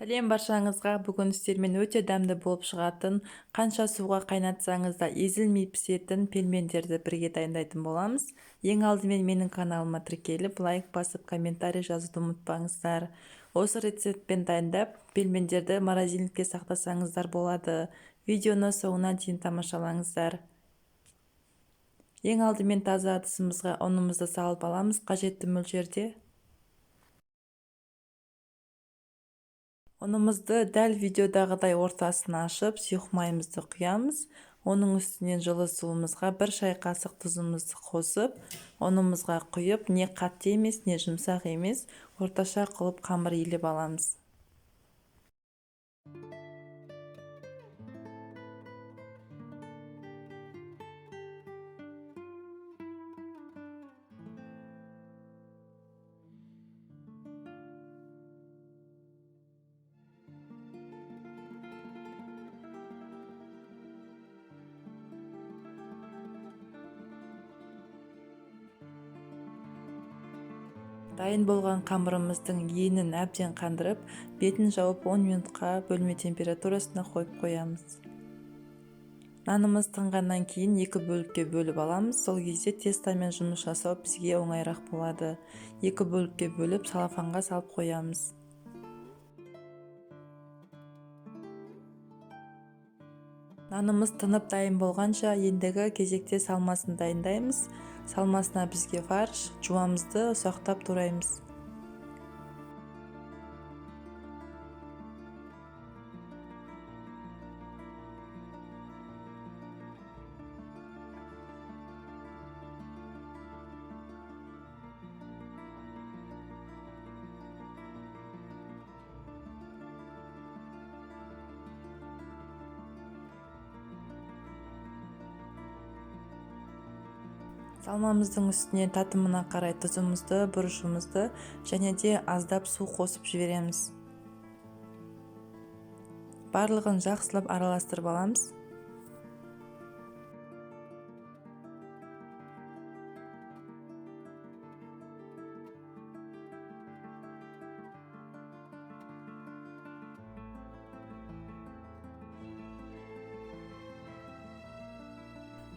Сәлем баршаңызға. Бүгін сіздермен өте дәмді болып шығатын, қанша суға қайнатсаңыз да езілмей пісетін пельмендерді бірге дайындайтын боламыз. Ең алдымен менің каналыма тіркеліп, лайк басып, комментарий жазуды ұмытпаңыздар. Осы рецептпен дайындап, пельмендерді морозильникте сақтасаңыздар болады. Видеоны соңына дейін тамашалаңыздар. Ең алдымен таза ыдысымызға ұнымызды салып аламыз, қажетті мөлшерде. Ұнымызды дәл видеодағыдай ортасын ашып, сұйық құямыз. Оның үстінен жылы суымызға 1 шай қасық тұзымызды қосып, ұнымызға құйып, не қатты емес, не жұмсақ емес, орташа қылып қамыр илеп аламыз. Дайын болған қамырымыздың енін әбден қандырып, бетін жауып 10 минутқа бөлме температурасына қойып қоямыз. Нанымыз тыңғаннан кейін 2 бөлікке бөліп аламыз. Сол кезде тестамен жұмыс жасау бізге оңайырақ болады. 2 бөлікке бөліп салафанға салып қоямыз. Нанымыз тынып дайын болғанша ендігі кезекте салмасын дайындаймыз. Салмасына бізге фарш, жуамызды ұсақтап тураймыз. Салмамыздың үстіне татымына қарай тұзымызды, бұрышымызды және де аздап су қосып жібереміз. Барлығын жақсылап араластырып аламыз.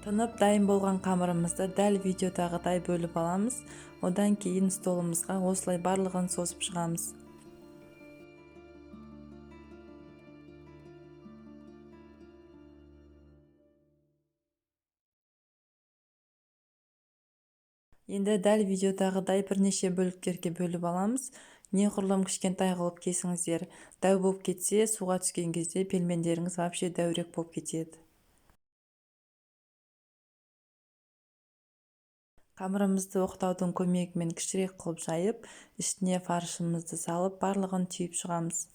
Тынып дайын болған қамырымызды дәл видеодағыдай бөліп аламыз. Одан кейін столымызға осылай барлығын созып шығамыз. Енді дәл видеодағыдай бірнеше бөліктерге бөліп аламыз. Неғұрлым кішкентай қылып кесіңіздер. Дәу болып кетсе, суға түскен кезде пельмендеріңіз вообще дәурек болып кетеді. Қамырымызды оқтаудың көмегімен кішірек қылып жайып, үстіне фаршымызды салып, барлығын түйіп шығамыз.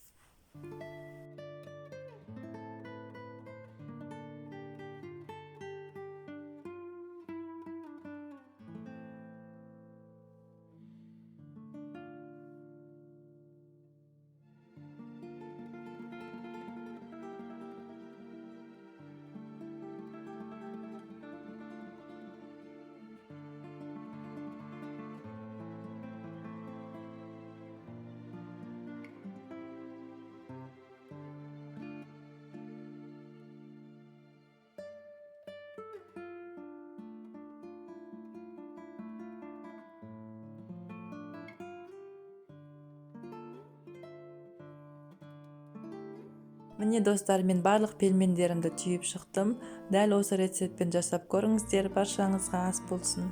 Міне достар, мен барлық пельмендерімді түйіп шықтым. Дәл осы рецептпен жасап көріңіздер, баршаңызға ас болсын.